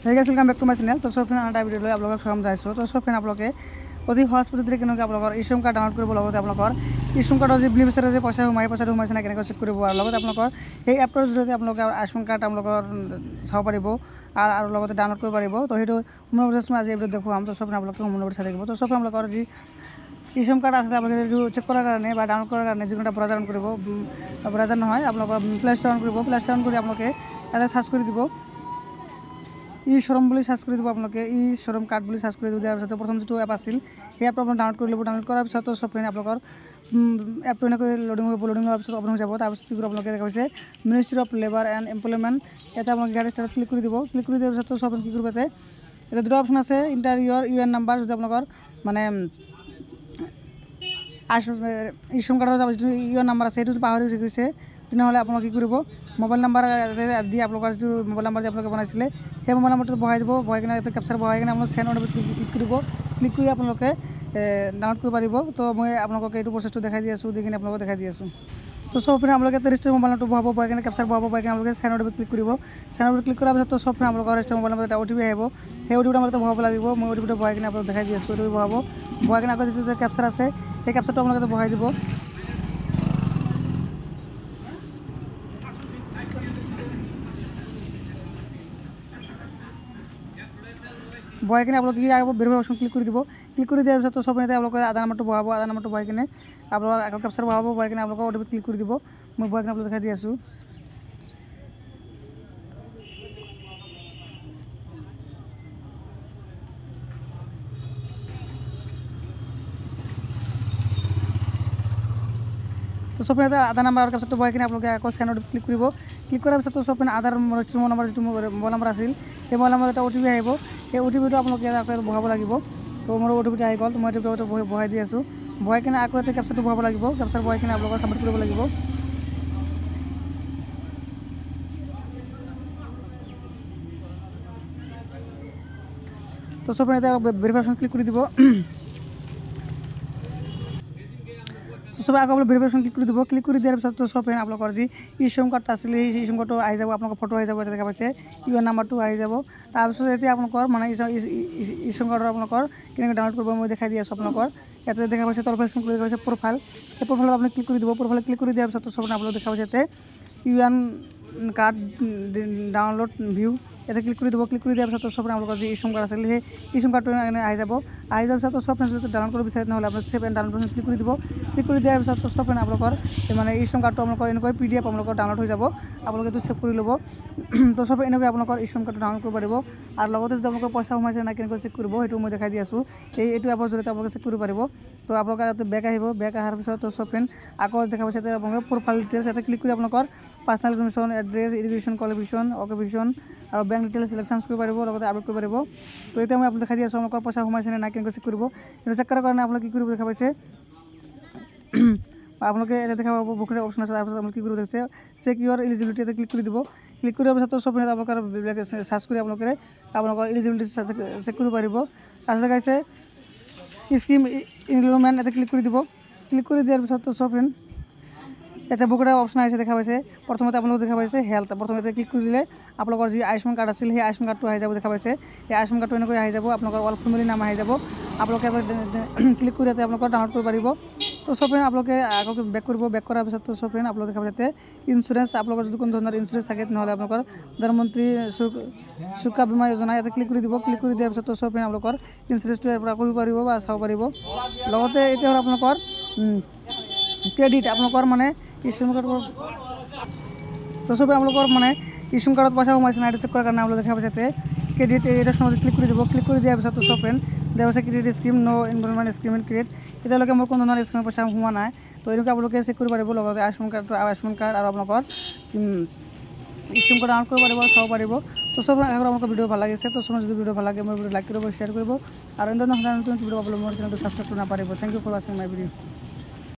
Hey guys welcome back to my channel. तो सब friend आटा वीडियो লৈ আপোনালোকক স্বাগতম জনাইছোঁ। তো সব ফ্ৰেণ্ড আপোনালোকে অতি সহজ পদ্ধতিৰে কেনেকৈ আপোনালোকৰ ইছম কাৰ্ড ডাউনলোড কৰিব লগতে আপোনালোকৰ ইছম কাৰ্ডৰ যি বিল বিচাৰে যে পইচা সোমাইছে না কেনেকৈ চেক কৰিব আৰু লগতে আপোনালোকৰ এই এপটোৰ জৰিয়তে আপোনালোকে আইফোন কাৰ্ড আপোনালোকৰ চাব পাৰিব আৰু লগতে ডাউনলোড কৰিব পাৰিব। তো সেইটো সম্পূৰ্ণ প্ৰচেছ মই আজি এই ভিডিঅ'ত দেখুৱাম। তো সব আপোনালোকে সম্পূৰ্ণ চাই থাকিব। তো সব আপোনালোকৰ যি ইছম কাৰ্ড আছে আপোনালোকে এইটো চেক কৰাৰ কাৰণে বা ডাউনলোড কৰাৰ কাৰণে যিকোনো ব্ৰাউজাৰ অন কৰিব। ব্ৰাউজাৰ নহয় আপোনালোকৰ প্লে ষ্ট'ৰ অন কৰিব। প্লে ষ্ট'ৰ অন কৰি আপোনালোকে এটা সাৰ্চ কৰি দিব ই শোরুম বলে সার্চ করে দিব। আপনাকে ই শোরুম কার্ড বলে সার্চ করে দিব। দেওয়ার সাথে প্রথম যেটো অ্যাপ আছিল সেই অ্যাপটা আপনার ডাউনলোড করে নেব। ডাউনলোড করার পিছত সব ফ্রেন্ড আপনার অ্যাপটো এনেকৈ লোডিং হ'ব। লোডিং হোৱাৰ পিছত অপন হৈ যাব। তাৰপিছত কি কৰিব আপোনালোকে দেখা পাইছে ministry of labour and employment. ইয়াতে আপোনালোকে গেট ষ্টাৰ্টত ক্লিক কৰি দিব। ক্লিক কৰি দিয়াৰ পিছত সব কি কৰিব ইয়াতে দুটা অপশ্যন আছে ইণ্টাৰ ইউএন নাম্বাৰ। যদি আপোনালোকৰ মানে ইছম কাৰ্ডৰ যিটো ইউএন নাম্বাৰ আছে সেইটো পাহৰি গৈছে তেনেহ'লে আপোনালোকে কি কৰিব মোবাইল নাম্বাৰ দি আপোনালোকৰ যিটো মোবাইল নাম্বাৰ দি আপোনালোকে বনাইছিলে সেই মোবাইল নাম্বাৰটো বহাই দিব। বহাই কিনে ইয়াতে কেপচাৰ বহাই কিনে আপোনালোকে চেণ্ড অন ক্লিক কৰিব। ক্লিক কৰি আপোনালোকে ডাউনলোড কৰিব পাৰিব। তো মই আপোনালোকক এইটো প্ৰচেছটো দেখাই দি আছোঁ। দি কিনে আপোনালোকক দেখাই দি আছোঁ। তো সব ফ্রেন্ড আপোনালোকে ৰেজিষ্টাৰ মোবাইল নাম্বাৰটো বহাব। বহাই কিনে কেপচাৰ বহাব। বহাই কিনে আপোনালোকে চেণ্ড অন ক্লিক কৰিব। চেণ্ড অন ক্লিক কৰাৰ পিছত সব ফ্ৰেন্ড আপোনালোকৰ ৰেজিষ্টাৰ মোবাইল নাম্বাৰত এটা OTP আহিব। সেই OTPটো আপোনালোকে বহাব লাগিব। মই OTPটো বহাই কিনে আপোনালোকক দেখাই দি আছোঁ। OTP বহাব। বহাই কিনে আকৌ যিটো কেপচাৰ আছে সেই কেপচাৰটো আপোনালোকে বহাই দিব। বহাই কিনে আপোনালোকে কি আহিব ভেৰিফাই অপশ্যন ক্লিক কৰি দিব। ক্লিক কৰি দিয়াৰ পিছত সব ইয়াতে আপোনালোকে আধাৰ নাম্বাৰটো বহাব। আধাৰ নাম্বাৰটো বহাই কিনে আপোনালোকৰ আকৌ কেপচাৰ বহাব। বহাই কিনে আপোনালোকৰ OTP ক্লিক কৰি দিব। মই বহাই কিনে আপোনালোকক দেখাই দি আছোঁ। তো সব আধাৰ নাম্বাৰ আৰু কেপচাৰটো বহাই কিনে আপোনালোকে আকৌ চেণ্ড অন ক্লিক কৰিব। ক্লিক কৰাৰ পিছত সব আধাৰ ৰেজিষ্টাৰ নম্বৰ যিটো মোবাইল নম্বৰ আছিল সেই মোবাইল নম্বৰত এটা OTP আহিব। সেই OTPটো আপোনালোকে আকৌ বহাব লাগিব। তো মোৰ OTPটো আহি গ'ল। মই OTPটো বহাই দি আছোঁ। বহাই কিনে আকৌ এটা কেপচাৰটো বহাব লাগিব। কেপচাৰ বহাই কিনে আপোনালোকে ছাবমিট কৰিব লাগিব। তো সব এটা ভেৰিফাইশ্যন ক্লিক কৰি দিব। সবাই আকৌ ভেৰিফিকেশ্যন ক্লিক কৰি দিব। ক্লিক কৰি দিয়াৰ পিছত সব ফ্ৰেণ্ড আপোনালোকৰ যি ইছম কাৰ্ডটো আছিলে সেই ইছম কাৰ্ডটো আহি যাব। আপোনালোকৰ ফটো আহি যাব। এটা দেখা পাইছে ইউএন নাম্বাৰটো আহি যাব। তাৰপিছত এতিয়া আপোনালোকৰ মানে ইছম কাৰ্ডৰ আপোনালোকৰ কেনেকৈ ডাউনলোড কৰিব মই দেখাই দি আছোঁ। আপোনালোকৰ ইয়াতে দেখা পাইছে তলফালে ক্লিক কৰিছে প্ৰফাইল। সেই প্ৰফাইলত আপুনি ক্লিক কৰি দিব। প্ৰফাইলত ক্লিক কৰি দিয়াৰ পিছত সব আপোনালোকে দেখা পাইছে ইয়াতে ইউএন কাৰ্ড ডাউনলোড ভিউ ইয়াতে ক্লিক কৰি দিব। ক্লিক কৰি দিয়াৰ পিছত সব আপোনালোকৰ যি ইছম কাৰ্ড আছিল সেই ইছম কাৰ্ডটো আহি যাব। আহি যোৱাৰ পিছত সব যদি ডাউনলোড কৰিব বিচাৰে তেনেহ'লে আপুনি সেভ এণ্ড ডাউনলোড ক্লিক কৰি দিব। ক্লিক কৰি দিয়াৰ পিছত সব আপোনালোকৰ মানে ইছম কাৰ্ডটো আপোনালোকৰ এনেকৈ PDF আপোনালোকৰ ডাউনলোড হৈ যাব। আপোনালোকে এইটো ছেভ কৰি ল'ব। তো সব এনেকৈ আপোনালোকৰ ইছম কাৰ্ডটো ডাউনলোড কৰিব পাৰিব। আৰু লগতে যদি আপোনালোকৰ পইচা সোমাইছে নাই কেনেকৈ চেক কৰিব সেইটো মই দেখাই দি আছোঁ। এইটো এপৰ জৰিয়তে আপোনালোকে চেক কৰিব পাৰিব। তো আপোনালোকে ইয়াতে বেক আহিব। বেক অহাৰ পিছত সব ফ্ৰেণ্ড আকৌ দেখা পাইছে ইয়াতে আপোনালোকৰ প্ৰফাইল ডিটেইলছ ইয়াতে ক্লিক কৰি আপোনালোকৰ personal information address education qualification occupation আৰু বেংক ডিটেইলছ চিলেকশ্যন কৰিব পাৰিব। লগতে আপডেট কৰিব পাৰিব। তো এতিয়া মই আপোনালোকক দেখাই দি আছোঁ আপোনালোকৰ পইচা সোমাইছে নাই কেনেকৈ চেক কৰিব। সেইটো চেক কৰাৰ কাৰণে আপোনালোকে কি কৰিব দেখা পাইছে আপোনালোকে এটা দেখা পাব বুকিং অপশ্যন আছে। তাৰপিছত আপোনালোকে কি কৰিব দেখিছে চেক ইউৰ এলিজিবিলিটি এটা ক্লিক কৰি দিব। ক্লিক কৰাৰ পিছত সব আপোনালোকৰ সাৰ্চ কৰি আপোনালোকে আপোনালোকৰ এলিজিবিলিটি চেক কৰিব পাৰিব। তাৰপিছত দেখাইছে স্কিম এনৰলমেণ্ট এটা ক্লিক কৰি দিব। ক্লিক কৰি দিয়াৰ পিছত সব ফ্ৰেণ্ড ইয়াতে বহুকেইটা অপশ্যন আহিছে দেখা পাইছে। প্ৰথমতে আপোনালোকে দেখা পাইছে হেল্থ। প্ৰথমতে ক্লিক কৰি দিলে আপোনালোকৰ যি আয়ুষ্মান কাৰ্ড আছিল সেই আয়ুষ্মান কাৰ্ডটো আহি যাব দেখা পাইছে। এই আয়ুষ্মান কাৰ্ডটো এনেকৈ আহি যাব। আপোনালোকৰ অল ফেমিলি নাম আহি যাব। আপোনালোকে ক্লিক কৰি ইয়াতে আপোনালোকৰ ডাউনলোড কৰিব পাৰিব। তো সব ফ্ৰেণ্ড আপোনালোকে আকৌ বেক কৰিব। বেক কৰাৰ পিছত সব ফ্ৰেণ্ড আপোনালোকে দেখা পাইছে ইঞ্চুৰেঞ্চ আপোনালোকৰ যদি কোনো ধৰণৰ ইঞ্চুৰেঞ্চ থাকে তেনেহ'লে আপোনালোকৰ প্ৰধানমন্ত্ৰী সুৰক্ষা বীমা যোজনা ইয়াতে ক্লিক কৰি দিব। ক্লিক কৰি দিয়াৰ পিছত সব ফ্ৰেণ্ড আপোনালোকৰ ইঞ্চুৰেঞ্চটো ইয়াৰ পৰা কৰিব পাৰিব বা চাব পাৰিব। লগতে এতিয়া হ'ল আপোনালোকৰ ক্ৰেডিট আপোনালোকৰ মানে ইছম কাৰ্ডৰ তো সবে আপোনালোকৰ মানে ইছম কাৰ্ডত পইচা সোমাইছে নাই চেক কৰাৰ কাৰণে আপোনালোকে দেখা পাইছে ক্ৰেডিট এই অপশ্যনত ক্লিক কৰি দিব। ক্লিক কৰি দিয়াৰ পিছত সব ফ্ৰেণ্ড দেখা পাইছে ক্ৰেডিট স্কিম ন' ইনভলভমেণ্ট স্কিম এণ্ড ক্ৰেডিট। এতিয়ালৈকে মোৰ কোনো ধৰণৰ স্কিমৰ পইচা সোমোৱা নাই। তো এনেকৈ আপোনালোকে চেক কৰিব পাৰিব। লগতে আয়ুষ্মান কাৰ্ড আৰু আপোনালোকৰ ইছম কাৰ্ড ডাউনলোড কৰিব পাৰিব চাব পাৰিব। তো সব আপোনালোকৰ ভিডিঅ' ভাল লাগিছে। তো সব যদি ভিডিঅ' ভাল লাগে মোৰ ভিডিঅ' লাইক কৰিব শ্বেয়াৰ কৰিব আৰু এনে ধৰণৰ নতুন ভিডিঅ' পাবলৈ মোৰ চেনেলটো ছাবস্ক্ৰাইব কৰিব নাপাহৰিব। থেংক ইউ ফৰ ৱাচিং মাই ভিডিঅ'।